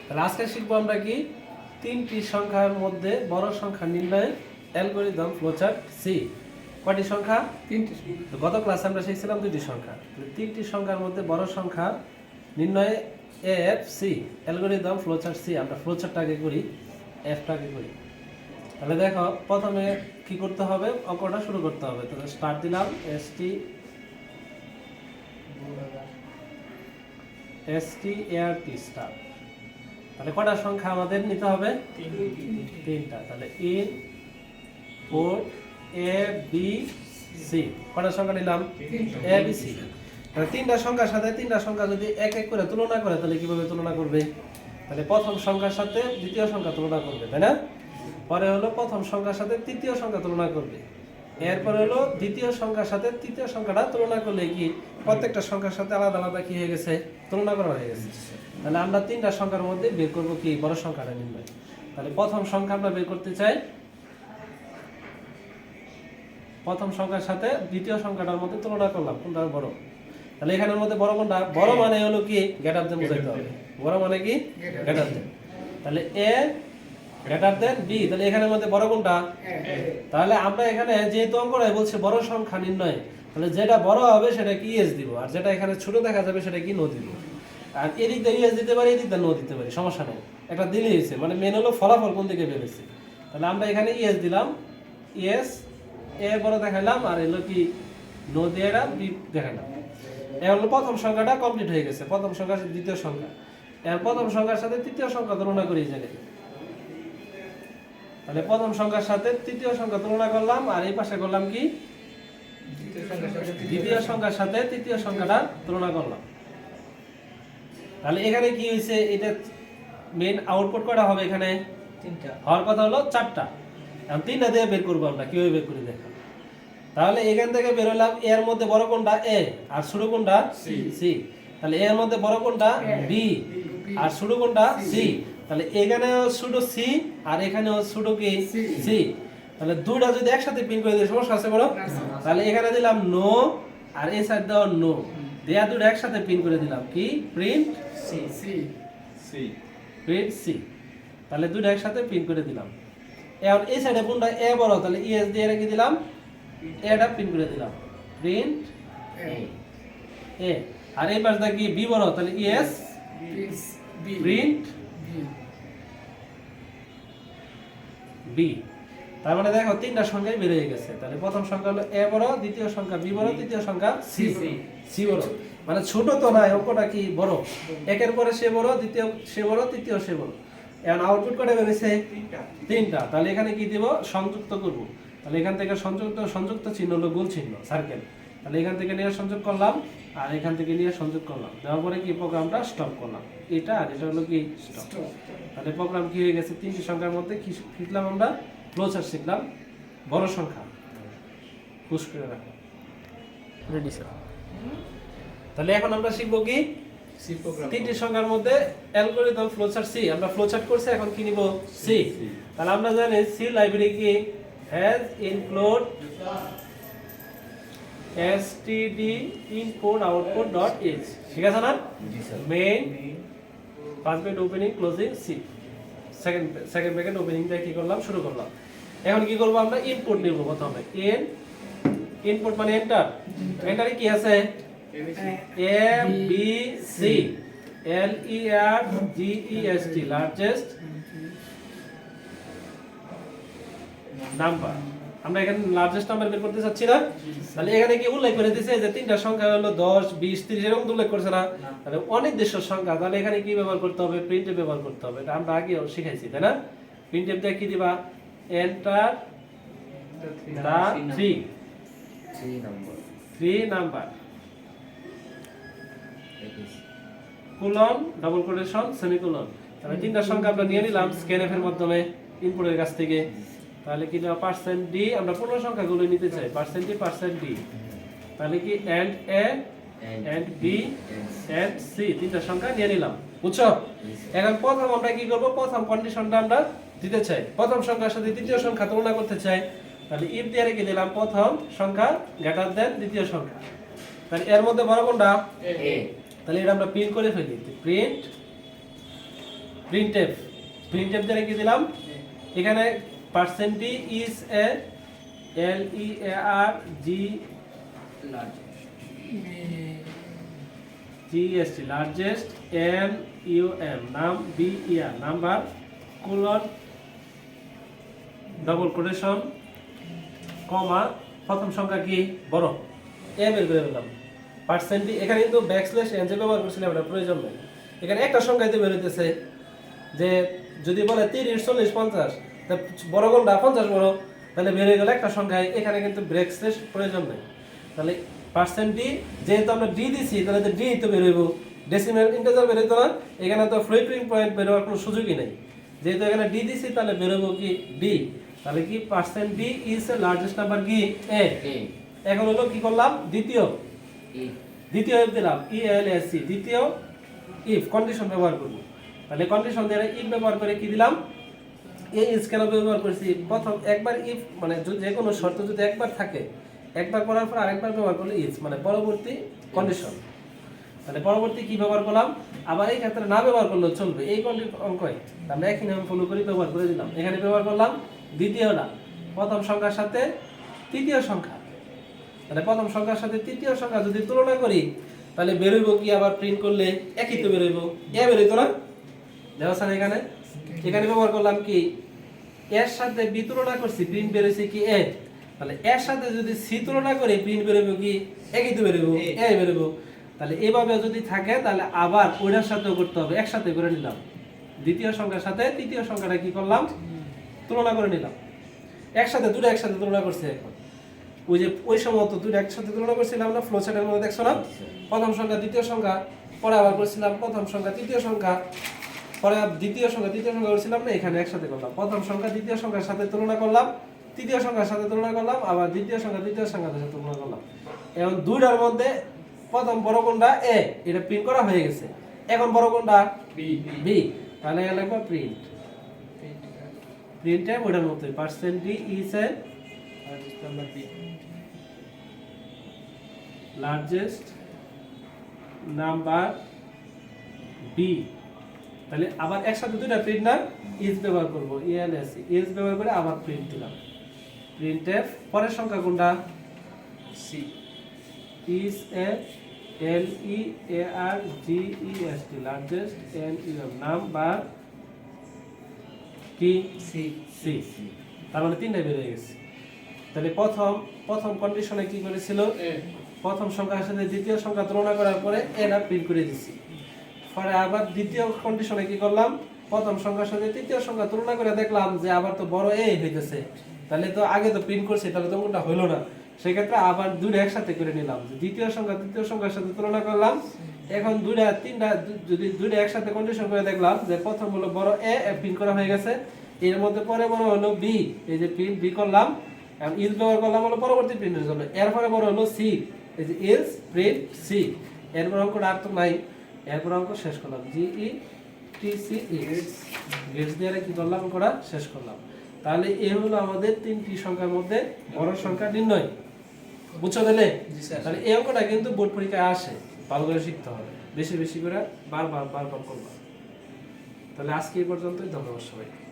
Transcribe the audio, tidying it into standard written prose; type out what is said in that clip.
তাহলে আজকে শিখবো আমরা কি তিনটি সংখ্যার মধ্যে বড় সংখ্যা নির্ণয় অ্যালগরিদম ফ্লোচার্ট সি। কয়টি সংখ্যা? তিনটি। তো গত ক্লাসে আমরা শিখছিলাম দুইটি সংখ্যা। তিনটি সংখ্যার মধ্যে বড় সংখ্যা নির্ণয় F C algorithm flowchart C. আমরা ফ্লোচার্টটাকে করি, এফটাকে করি। তাহলে দেখো প্রথমে কি করতে হবে, অঙ্কটা শুরু করতে হবে। তাহলে স্টার্ট দিলাম START স্টার্ট। তাহলে কটা সংখ্যা আমাদের নিতে হবে? তিনটা। তাহলে ইনপুট এ বি সি। কটা সংখ্যা নিলাম? এ বি সি। তাহলে তিনটা সংখ্যার সাথে তিনটা সংখ্যা যদি এক এক করে তুলনা করে তাহলে কিভাবে তুলনা করবে? তাহলে প্রথম সংখ্যার সাথে দ্বিতীয় সংখ্যা তুলনা করবে, তাই না? পরে হলো প্রথম সংখ্যার সাথে তৃতীয় সংখ্যা তুলনা করবে। এরপরে হলো দ্বিতীয় সংখ্যার সাথে তৃতীয় সংখ্যাটা তুলনা করলে কি প্রত্যেকটা সংখ্যার সাথে আলাদা আলাদা কি হয়ে গেছে? তুলনা করা হয়ে গেছে। তাহলে আমরা তিনটা সংখ্যার মধ্যে বের করব কি বড় সংখ্যাটা নির্ণয়। তাহলে প্রথম সংখ্যা আমরা বের করতে চাই, প্রথম সংখ্যার সাথে দ্বিতীয় সংখ্যাটার মধ্যে তুলনা করলাম কোনটা বড়। তাহলে এখানের মধ্যে বড় কোনটা? বড় মানে হলো কি গ্রেটার দেন বোঝাইতে হবে। বড় মানে কি গ্রেটার দেন। তাহলে এ গ্রেটার দেন বি। তাহলে এখানের মধ্যে বড় কোনটা? তাহলে আমরা এখানে যেহেতু অঙ্কটাই বলছে বড় সংখ্যা নির্ণয়, তাহলে যেটা বড় হবে সেটা কি এস দিব, আর যেটা এখানে ছোট দেখা যাবে সেটা কি নো দিব। আর এদিক দিয়ে ইএস দিতে পারি, এদিক দিয়ে নো দিতে পারি, সমস্যা নেই। একটা দিলে হয়েছে, মানে মেন হলো ফলাফল কোন দিকে বেরোচ্ছে। তাহলে আমরা এখানে ইএস দিলাম, ইএস এ বড় দেখাইলাম, আর এলো কি নো দিয়ে বি দেখাইলাম। এ হলো প্রথম সংখ্যাটা কমপ্লিট হয়ে গেছে। প্রথম সংখ্যার সাথে দ্বিতীয় সংখ্যা, এর প্রথম সংখ্যার সাথে তৃতীয় সংখ্যা তুলনা করি জায়গায়। তাহলে প্রথম সংখ্যার সাথে তৃতীয় সংখ্যা তুলনা করলাম, আর এই পাশে করলাম কি দ্বিতীয় সংখ্যার সাথে তৃতীয় সংখ্যাটা তুলনা করলাম। তাহলে এখানে কি হয়েছে? এটা মেন আউটপুট কয়টা হবে? এখানে তিনটা হওয়ার কথা হলো চারটা। এখন তিনটা দিয়ে বের করবো আমরা, কিভাবে বের করি দেখো। তাহলে এখান থেকে বের হলাম এর মধ্যে বড় কোনটা? এ, আর ছোট কোনটা? সি। তাহলে এর মধ্যে বড় কোনটা? বি, আর ছোট কোনটা? সি। তাহলে এখানেও ছোট সি, আর এখানেও ছোট কি সি। তাহলে দুইটা যদি একসাথে প্রিন্ট করে দিই সমস্যা আছে বড়? তাহলে এখানে দিলাম নো, আর এই সাইড দাও নো, দেয়া দুটো একসাথে প্রিন্ট করে দিলাম কি প্রিন্ট সি। Print C. তাহলে দুটো একসাথে প্রিন্ট করে দিলাম। এখন এই সাইডে কোনটা এ বড়, তাহলে ইএস দিয়ে রেখে দিলাম, এটা প্রিন্ট করে দিলাম প্রিন্ট এ। আর এই পাশটা কি বি বড়, তাহলে ইএস প্রিন্ট বি। তার মানে দেখো তিনটা সংখ্যাই বের হয়ে গেছে। তাহলে প্রথম সংখ্যা হলো এ বড়, দ্বিতীয় সংখ্যা বি বড়, তৃতীয় সংখ্যা সি বড়। মানে ছোট তো নয়, অঙ্কটা কি বড়। একের পরে সে বড়, দ্বিতীয় সে বড়, তৃতীয় সে বড়। এখন আউটপুট কয়টা বেরিয়েছে? তিনটা। তাহলে এখানে কি দিব? সংযুক্ত করব। তাহলে এখান থেকে সংযুক্ত চিহ্ন হলো গোল চিহ্ন, সার্কেল। তাহলে এখান থেকে নিয়ে সংযোগ করলাম, আর এখান থেকে নিয়ে সংযোগ করলাম। দেওয়ার পরে কি প্রোগ্রামটা স্টপ করলাম। এটা আর এটা হলো কি স্টপ। তাহলে প্রোগ্রাম কি হয়ে গেছে? তিনটি সংখ্যার মধ্যে কি শিখলাম আমরা? ফ্লোচার্ট শিখলাম, বড় সংখ্যা পুশ করে রাখো। Ready sir. তাহলে এখন আমরা শিখবো কি সি প্রোগ্রাম। তিনটি সংখ্যার মধ্যে অ্যালগরিদম ফ্লোচার্ট সি। আমরা ফ্লোচার্ট করছি, এখন কি নিব? সি। তাহলে আমরা জানি সি লাইব্রেরি কি hash include std input output dot h। ঠিক আছে না? জি sir. Main first bracket opening closing C, second bracket opening দিয়ে কি করলাম? শুরু করলাম। এখন কি করব? আমরা ইনপুট নিব প্রথমে। ইনপুট মানে এন্টার। এন্টারে কি আছে? A B C L E R G E S T largest number. আমরা এখানে লার্জেস্ট নাম্বার বের করতে চাচ্ছি না। তাহলে এখানে কি উল্লেখ করে দিয়েছে যে তিনটা সংখ্যা হলো 10 20 30 এরকম উল্লেখ করছে না? তাহলে অনেক দেশের সংখ্যা। তাহলে এখানে কি ব্যবহার করতে হবে? প্রিন্টএফ ব্যবহার করতে হবে। এটা আমরা আগেও শিখাইছি, তাই না? প্রিন্টএফ দিয়ে কি দিবা? এন্টার দা 3 number colon double quotation semicolon. তাহলে তিনটা সংখ্যা আমরা নিয়ে নিলাম স্ক্যানএফ এর মাধ্যমে ইনপুটের কাছ থেকে। তাহলে কি না পার্সেন্ট ডি, আমরা পূর্ণ সংখ্যাগুলো নিতে চাই, পার্সেন্ট ডি পার্সেন্ট ডি। তাহলে কি and A and B and C, তিনটা সংখ্যা নিয়ে নিলাম, বুঝছো? এখন প্রথম আমরা কি করব? প্রথম কন্ডিশনটা আমরা দিতে চাই, প্রথম সংখ্যার সাথে দ্বিতীয় সংখ্যা তুলনা করতে চাই। তাহলে ইফ দিয়ে রেখে দিলাম প্রথম সংখ্যা গ্রেটার দেন দ্বিতীয় সংখ্যা। তাহলে এর মধ্যে বড় কোনটা? এ। তাহলে এটা আমরা প্রিন্ট করে ফেলি, প্রিন্ট প্রিন্টএফ দ্বারা কি দিলাম এখানে পার্সেন্টি is A L E A R G GST largest N U M নাম বি ইয়ার number colon double quotation comma প্রথম সংখ্যা কি বড় এ বের করে দিলাম পার্সেন্টি এখানে কিন্তু ব্যাকস্ল্যাশ এন যে ব্যবহার করছিলাম এটা প্রয়োজন নেই এখানে একটা সংখ্যাতে বের হইতেছে যে যদি বলে 30 40 50 তা বড় কোনটা 50 বড় তাহলে বের হয়ে গেল একটা সংখ্যায় এখানে কিন্তু ব্যাকস্ল্যাশ প্রয়োজন নেই তাহলে পার্সেন্টি যেহেতু আমরা ডি দিছি তাহলে তো ডি তো বের হইব ডেসিমাল ইন্টিজার বের হইতো না এখানে তো ফ্লোটিং পয়েন্ট বের হওয়ার কোনো সুযোগই নেই যেহেতু এখানে ডি দিছি তাহলে বের হইব কি ডি তাহলে কি percent D is the largest number কি এ এখন হলো কি করলাম দ্বিতীয় ইফ দিলাম ই এল এস সি দ্বিতীয় ইফ কন্ডিশন ব্যবহার করব তাহলে কন্ডিশন দিয়ে ইফ ব্যবহার করে কি দিলাম এই ইজ কেন ব্যবহার করছি প্রথম একবার ইফ মানে যে কোনো শর্ত যদি একবার থাকে একবার করার পর আরেকবার ব্যবহার করলে ইজ মানে পরবর্তী কন্ডিশন তাহলে পরবর্তী কি ব্যবহার করলাম আবার এই ক্ষেত্রে না ব্যবহার করলেও চলবে এই অঙ্কয় আমরা একই নিয়ম ফলো করে ব্যবহার করে দিলাম এখানে ব্যবহার করলাম দ্বিতীয়টা প্রথম সংখ্যার সাথে তৃতীয় সংখ্যা তাহলে প্রথম সংখ্যার সাথে তৃতীয় সংখ্যা যদি তুলনা করি তাহলে বের হইব কি আবার প্রিন্ট করলে একই তো বের হইব এ বের হইতো না দেখো স্যার এখানে ব্যবহার করলাম কি এর সাথে বি তুলনা করছি প্রিন্ট বের হইছে কি এ তাহলে এর সাথে যদি সি তুলনা করি প্রিন্ট বের হইব কি একই তো বের হইব এ বের হইব তাহলে এভাবে যদি থাকে তাহলে আবার ওইটার সাথেও করতে হবে একসাথে করে নিলাম দ্বিতীয় সংখ্যার সাথে তৃতীয় সংখ্যাটা কি করলাম তুলনা করে নিলাম দুটো একসাথে তুলনা করছি এখন ওই সময় তো দুটো একসাথে তুলনা করছিলাম না ফ্লো চার্টের মধ্যে দেখছো না প্রথম সংখ্যা দ্বিতীয় সংখ্যা পরে আবার করছিলাম প্রথম সংখ্যা তৃতীয় সংখ্যা পরে দ্বিতীয় সংখ্যা করছিলাম না এখানে একসাথে করলাম প্রথম সংখ্যা দ্বিতীয় সংখ্যার সাথে তুলনা করলাম তৃতীয় সংখ্যার সাথে তুলনা করলাম আবার দ্বিতীয় সংখ্যা তৃতীয় সংখ্যার সাথে তুলনা করলাম এখন দুইটার মধ্যে প্রথম বড় কোনটা এ এটা প্রিন্ট করা হয়ে গেছে এখন বড় কোনটা বি তাহলে লাগবে প্রিন্টে ওটার মধ্যে percent D is a largest number B তাহলে আবার একসাথে দুইটা প্রিন্ট না ইজ ব্যবহার করব ইএলএস ইজ ব্যবহার করে আবার প্রিন্ট দিলাম প্রিন্টএফ পরের সংখ্যা কোনটা C is A L E A R G E S T largest N U M number কি সি সি তার মানে তিনটা বের হয়ে গেছে তাহলে প্রথম কন্ডিশনে কি করেছিল প্রথম সংখ্যার সাথে দ্বিতীয় সংখ্যা তুলনা করার পরে এটা প্রিন্ট করে দিছি পরে আবার দ্বিতীয় কন্ডিশনে কি করলাম প্রথম সংখ্যার সাথে তৃতীয় সংখ্যা তুলনা করে দেখলাম যে আবার তো বড় এ হইতেছে তাহলে তো আগে তো প্রিন্ট করছি তাহলে তো কোনটা হইলো না সেই ক্ষেত্রে আবার দুটো একসাথে করে নিলাম দ্বিতীয় সংখ্যা তৃতীয় সংখ্যার সাথে তুলনা করলাম এখন তিনটা যদি দুটো একসাথে কন্ডিশন করে দেখলাম যে প্রথম হলো বড় এ প্রিন্ট করা হয়ে গেছে এর মধ্যে পরে বড় হলো বি এই যে প্রিন্ট বি করলাম এখন ইজ ব্যবহার করলাম হলো পরবর্তী প্রিন্টের জন্য এরপরে বড় হলো সি এই যে ইজ প্রিন্ট সি এরপর অঙ্কটা আর তো নাই এরপর অঙ্ক শেষ করলাম জি ই টি সি গেটস দিয়ে কি করলাম অঙ্কটা শেষ করলাম তাহলে এই হলো আমাদের তিনটি সংখ্যার মধ্যে বড় সংখ্যা নির্ণয় বুঝছো তাহলে এই অঙ্কটা কিন্তু বোর্ড পরীক্ষায় আসে ভালো করে শিখতে হবে বেশি বেশি করে বারবার করবা তাহলে আজকে এই পর্যন্তই ধন্যবাদ সবাই